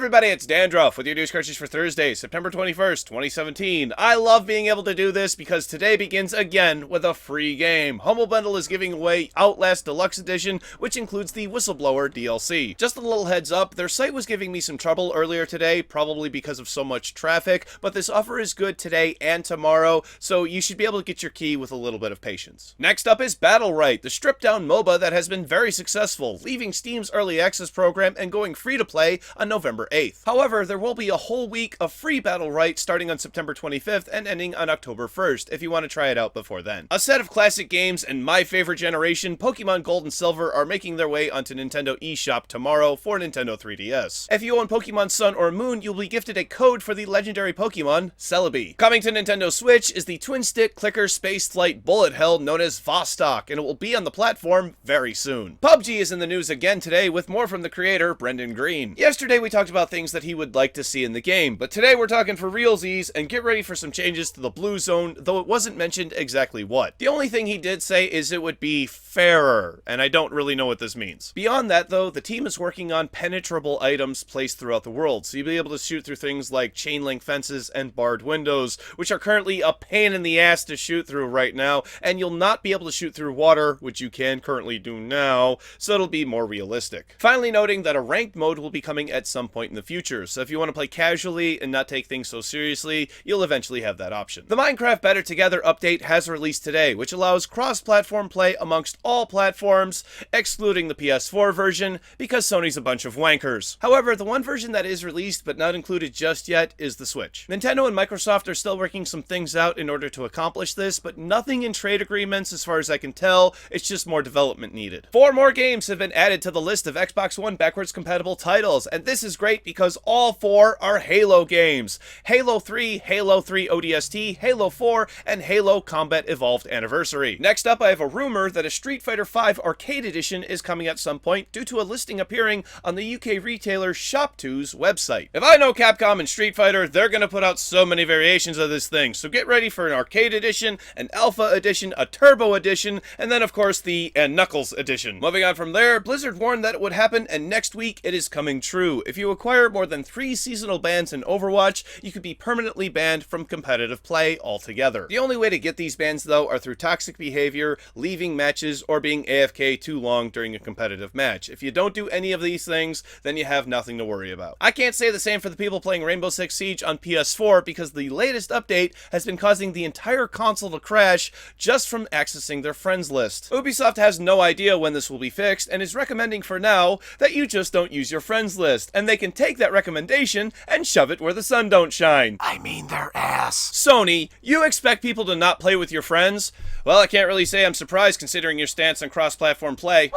everybody, it's Dandruff with your news Cartridge for Thursday, September 21st, 2017. I love being able to do this because today begins again with a free game. Humble Bundle is giving away Outlast Deluxe Edition, which includes the Whistleblower DLC. Just a little heads up, their site was giving me some trouble earlier today, probably because of so much traffic, but this offer is good today and tomorrow, so you should be able to get your key with a little bit of patience. Next up is Battlerite, the stripped-down MOBA that has been very successful, leaving Steam's Early Access program and going free-to-play on November 8th. However, there will be a whole week of free Battlerite starting on September 25th and ending on October 1st if you want to try it out before then. A set of classic games and my favorite generation, Pokemon Gold and Silver, are making their way onto Nintendo eShop tomorrow for Nintendo 3DS. If you own Pokemon Sun or Moon, you'll be gifted a code for the legendary Pokemon, Celebi. Coming to Nintendo Switch is the twin-stick clicker space flight bullet hell known as Vostok, and it will be on the platform very soon. PUBG is in the news again today with more from the creator, Brendan Green. Yesterday we talked about things that he would like to see in the game, but today we're talking for realsies, and get ready for some changes to the blue zone, though it wasn't mentioned exactly what. The only thing he did say is it would be fairer, and I don't really know what this means. Beyond that though, the team is working on penetrable items placed throughout the world, so you'll be able to shoot through things like chain link fences and barred windows, which are currently a pain in the ass to shoot through right now, and you'll not be able to shoot through water, which you can currently do now, so it'll be more realistic. Finally noting that a ranked mode will be coming at some point in the future, so if you want to play casually and not take things so seriously, you'll eventually have that option. The Minecraft Better Together update has released today, which allows cross-platform play amongst all platforms, excluding the PS4 version, because Sony's a bunch of wankers. However, the one version that is released but not included just yet is the Switch. Nintendo and Microsoft are still working some things out in order to accomplish this, but nothing in trade agreements as far as I can tell. It's just more development needed. 4 more games have been added to the list of Xbox One backwards compatible titles, and this is great because all 4 are Halo games. Halo 3, Halo 3 ODST, Halo 4, and Halo Combat Evolved Anniversary. Next up, I have a rumor that a Street Fighter V Arcade Edition is coming at some point due to a listing appearing on the UK retailer Shop2's website. If I know Capcom and Street Fighter, they're gonna put out so many variations of this thing, so get ready for an Arcade Edition, an Alpha Edition, a Turbo Edition, and then of course the Knuckles Edition. Moving on from there, Blizzard warned that it would happen, and next week it is coming true. If you acquire more than 3 seasonal bans in Overwatch, you could be permanently banned from competitive play altogether. The only way to get these bans though are through toxic behavior, leaving matches, or being AFK too long during a competitive match. If you don't do any of these things, then you have nothing to worry about. I can't say the same for the people playing Rainbow Six Siege on PS4 because the latest update has been causing the entire console to crash just from accessing their friends list. Ubisoft has no idea when this will be fixed and is recommending for now that you just don't use your friends list, and they can take that recommendation and shove it where the sun don't shine. I mean their ass. Sony, you expect people to not play with your friends? Well, I can't really say I'm surprised considering your stance on cross-platform play.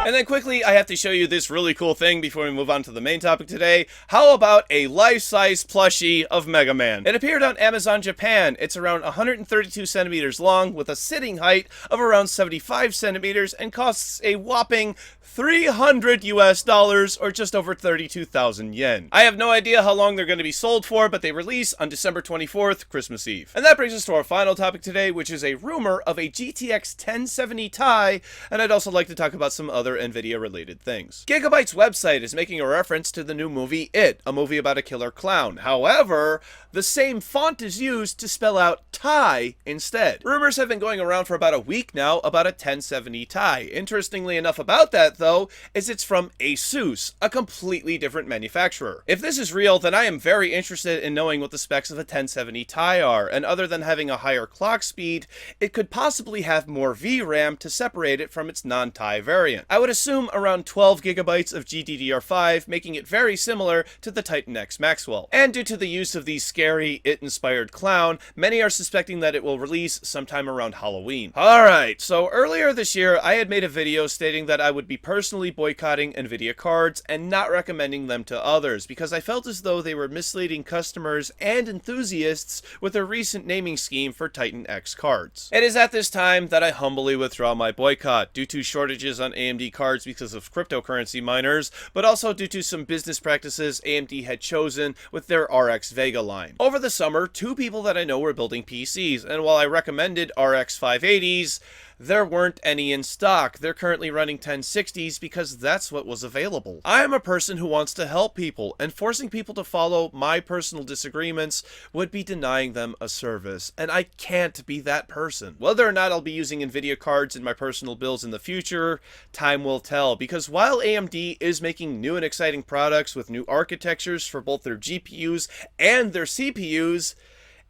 And then quickly, I have to show you this really cool thing before we move on to the main topic today. How about a life-size plushie of MegaMan? It appeared on Amazon Japan. It's around 132 centimeters long with a sitting height of around 75 centimeters and costs a whopping $300 US, or just over 32,000 yen. I have no idea how long they're going to be sold for, but they release on December 24th, Christmas Eve. And that brings us to our final topic today, which is a rumor of a GTX 1070 Ti, and I'd also like to talk about some other Nvidia related things. Gigabyte's website is making a reference to the new movie It, a movie about a killer clown. However, the same font is used to spell out Ti instead. Rumors have been going around for about a week now about a 1070 Ti. Interestingly enough about that though, is it's from Asus, a completely different manufacturer. If this is real, then I am very interested in knowing what the specs of a 1070 Ti are, and other than having a higher clock speed, it could possibly have more VRAM to separate it from its non-Ti variant. I would assume around 12 gigabytes of GDDR5, making it very similar to the Titan X Maxwell. And due to the use of the scary, It-inspired clown, many are suspecting that it will release sometime around Halloween. Alright, so earlier this year, I had made a video stating that I would be personally boycotting Nvidia cards and not recommending them to others because I felt as though they were misleading customers and enthusiasts with their recent naming scheme for Titan X cards. It is at this time that I humbly withdraw my boycott due to shortages on AMD cards because of cryptocurrency miners, but also due to some business practices AMD had chosen with their RX Vega line. Over the summer, 2 people that I know were building PCs, and while I recommended RX 580s, there weren't any in stock. They're currently running 1060s because that's what was available. I am a person who wants to help people, and forcing people to follow my personal disagreements would be denying them a service, and I can't be that person. Whether or not I'll be using Nvidia cards in my personal builds in the future, time will tell, because while AMD is making new and exciting products with new architectures for both their GPUs and their CPUs,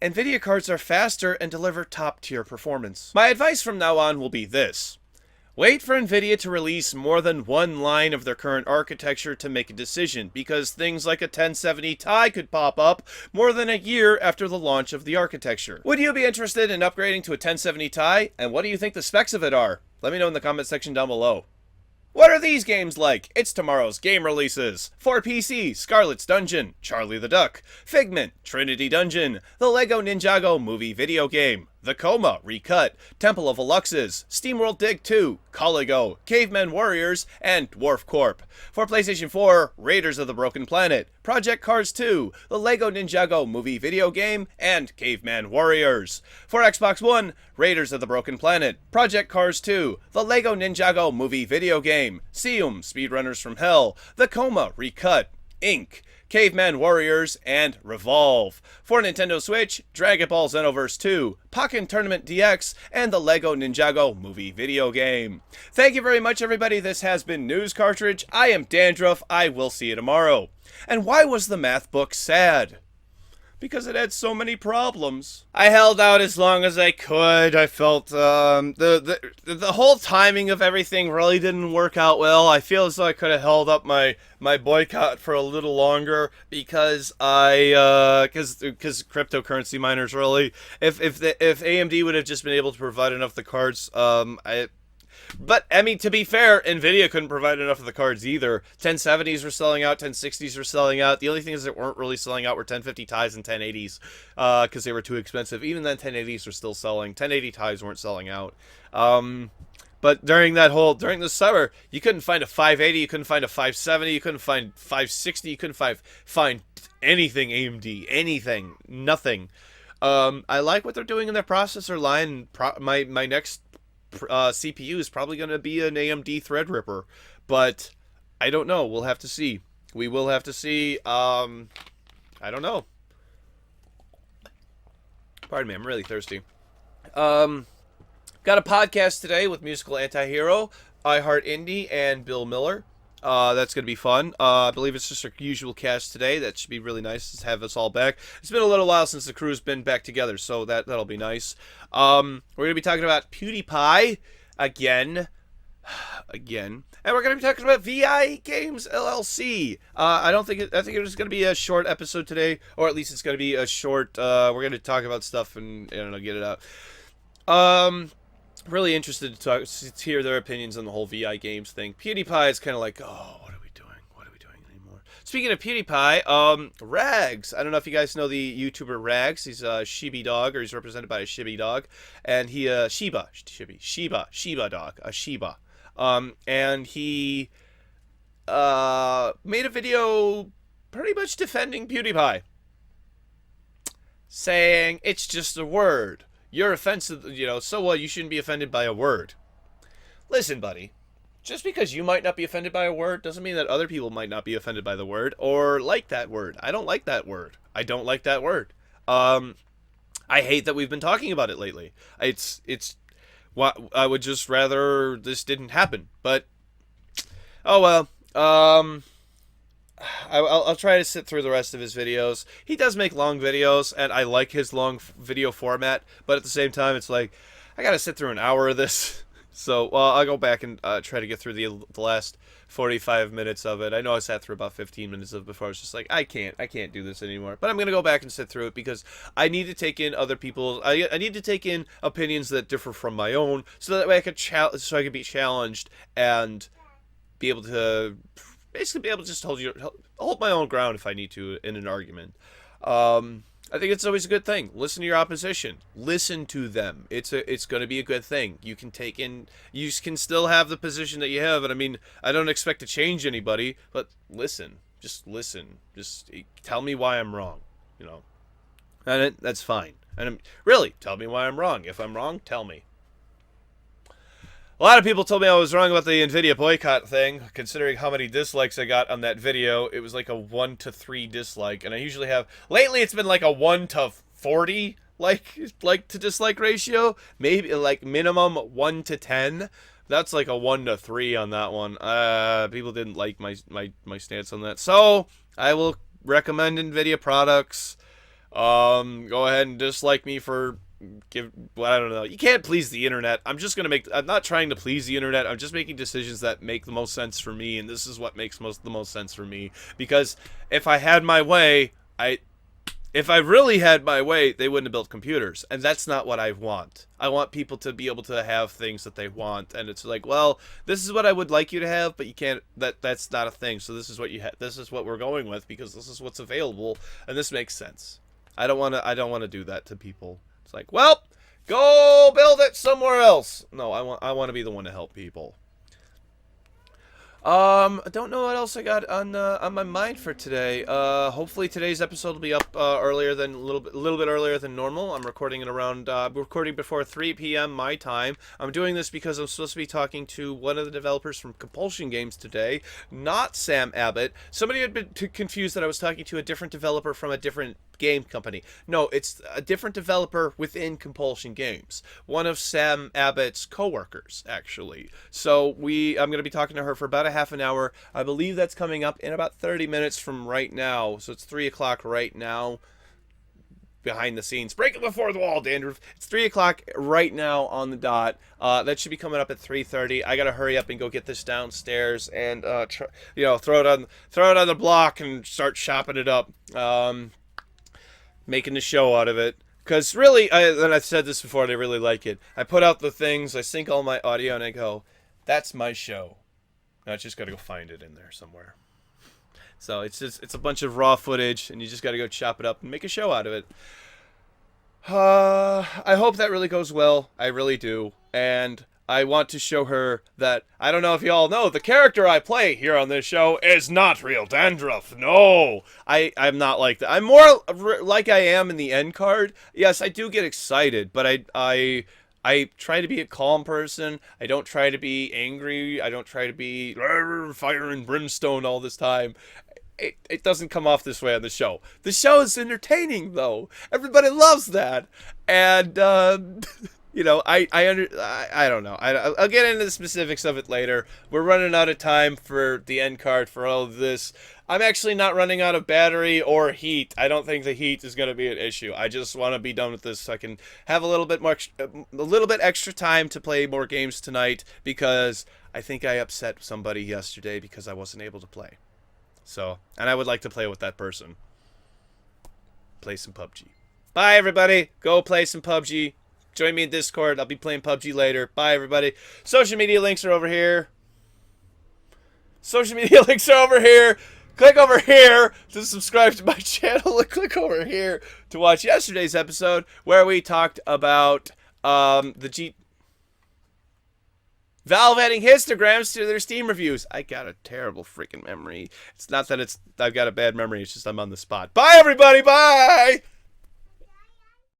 Nvidia cards are faster and deliver top-tier performance. My advice from now on will be this. Wait for Nvidia to release more than one line of their current architecture to make a decision, because things like a 1070 Ti could pop up more than a year after the launch of the architecture. Would you be interested in upgrading to a 1070 Ti, and what do you think the specs of it are? Let me know in the comment section down below. What are these games like? It's tomorrow's game releases. For PC, Scarlet's Dungeon, Charlie the Duck, Figment, Trinity Dungeon, the Lego Ninjago movie video game, The Coma Recut, Temple of Aluxes, SteamWorld Dig 2, Coligo, Caveman Warriors, and Dwarf Corp. For PlayStation 4, Raiders of the Broken Planet, Project Cars 2, the Lego Ninjago movie video game, and Caveman Warriors. For Xbox One, Raiders of the Broken Planet, Project Cars 2, the Lego Ninjago movie video game, Seum, Speedrunners from Hell, The Coma Recut, Inc., Caveman Warriors, and Revolve. For Nintendo Switch, Dragon Ball Xenoverse 2, Pokken Tournament DX, and the Lego Ninjago movie video game. Thank you very much, everybody. This has been News Cartridge. I am Dandruff. I will see you tomorrow. And why was the math book sad? Because it had so many problems. I held out as long as I could. I felt the whole timing of everything really didn't work out well. I feel as though I could have held up my boycott for a little longer because because cryptocurrency miners really, if AMD would have just been able to provide enough of the cards, But, I mean, to be fair, Nvidia couldn't provide enough of the cards either. 1070s were selling out, 1060s were selling out. The only things that weren't really selling out were 1050 Tis and 1080s, because they were too expensive. Even then, 1080s were still selling. 1080 Tis weren't selling out. But during the summer, you couldn't find a 580, you couldn't find a 570, you couldn't find 560, you couldn't find anything AMD, anything, nothing. I like what they're doing in their processor line. My next CPU is probably going to be an AMD Threadripper, but I don't know. We'll have to see. We will have to see. I don't know. Pardon me, I'm really thirsty. Got a podcast today with musical antihero, I Heart Indie, and Bill Miller. That's going to be fun. I believe it's just our usual cast today. That should be really nice to have us all back. It's been a little while since the crew's been back together, so that'll be nice. We're going to be talking about PewDiePie again. And we're going to be talking about VI Games LLC. I think it was going to be a short episode today, or at least it's going to be a short, we're going to talk about stuff and, I don't know, get it out. Really interested to hear their opinions on the whole VI Games thing. PewDiePie is kind of like, oh, what are we doing? What are we doing anymore? Speaking of PewDiePie, Rags. I don't know if you guys know the YouTuber Rags. He's a Shiba dog, or he's represented by a Shiba dog. And he, Shiba dog, a Shiba. And he, made a video pretty much defending PewDiePie. Saying, it's just a word. You're offensive, so what? You shouldn't be offended by a word. Listen, buddy. Just because you might not be offended by a word doesn't mean that other people might not be offended by the word or like that word. I don't like that word. I don't like that word. I hate that we've been talking about it lately. I would just rather this didn't happen. But, oh well. I'll try to sit through the rest of his videos. He does make long videos, and I like his long video format, but at the same time, it's like, I gotta sit through an hour of this. So, I'll go back and try to get through the last 45 minutes of it. I know I sat through about 15 minutes of it before. I was just like, I can't do this anymore. But I'm gonna go back and sit through it because I need to take in other people's, I need to take in opinions that differ from my own, so that way I could be challenged and be able to basically be able to just hold my own ground if I need to in an argument. I think it's always a good thing. Listen to your opposition. Listen to them. It's going to be a good thing. You can still have the position that you have. And I mean, I don't expect to change anybody, but listen. Just listen. Just tell me why I'm wrong. And that's fine. And really, tell me why I'm wrong. If I'm wrong, tell me. A lot of people told me I was wrong about the Nvidia boycott thing, considering how many dislikes I got on that video. It was like a 1 to 3 dislike, and I usually have... Lately, it's been like a 1 to 40 like to dislike ratio. Maybe like minimum 1 to 10. That's like a 1 to 3 on that one. People didn't like my stance on that. So, I will recommend Nvidia products. Go ahead and dislike me for... I don't know. You can't please the internet. I'm not trying to please the internet. I'm just making decisions that make the most sense for me, and this is what makes the most sense for me. Because if I had my way, if I really had my way, they wouldn't have built computers, and that's not what I want. I want people to be able to have things that they want, and it's like, well, this is what I would like you to have, but you can't. That's not a thing. So this is what you have. This is what we're going with because this is what's available, and this makes sense. I don't want to do that to people. It's like, well, go build it somewhere else. No, I want to be the one to help people. I don't know what else I got on my mind for today. Hopefully today's episode will be up a little bit earlier than normal. I'm recording it around recording before 3 p.m. my time. I'm doing this because I'm supposed to be talking to one of the developers from Compulsion Games today, not Sam Abbott. Somebody had been confused that I was talking to a different developer from a different game company. No, it's a different developer within Compulsion Games. One of Sam Abbott's co-workers, actually. So I'm going to be talking to her for about a half an hour. I believe that's coming up in about 30 minutes from right now. So it's 3 o'clock right now. Behind the scenes. Breaking the fourth wall, Dandruff. It's 3 o'clock right now on the dot. That should be coming up at 3:30. I gotta hurry up and go get this downstairs and throw it on the block and start chopping it up. Making a show out of it. Because really, and I've said this before, and I really like it. I put out the things, I sync all my audio, and I go, that's my show. Now I just got to go find it in there somewhere. So it's a bunch of raw footage, and you just got to go chop it up and make a show out of it. I hope that really goes well. I really do. And I want to show her that, I don't know if you all know, the character I play here on this show is not real Dandruff. No, I'm not like that. I'm more like I am in the end card. Yes, I do get excited, but I try to be a calm person. I don't try to be angry. I don't try to be fire and brimstone all this time. It doesn't come off this way on the show. The show is entertaining, though. Everybody loves that. And, I don't know. I'll get into the specifics of it later. We're running out of time for the end card for all of this. I'm actually not running out of battery or heat. I don't think the heat is going to be an issue. I just want to be done with this so I can have a little bit extra time to play more games tonight because I think I upset somebody yesterday because I wasn't able to play. So, and I would like to play with that person. Play some PUBG. Bye, everybody. Go play some PUBG. Join me in Discord. I'll be playing PUBG later. Bye, everybody. Social media links are over here. Social media links are over here. Click over here to subscribe to my channel. And click over here to watch yesterday's episode where we talked about Valve adding histograms to their Steam reviews. I got a terrible freaking memory. It's not that I've got a bad memory. It's just I'm on the spot. Bye, everybody. Bye.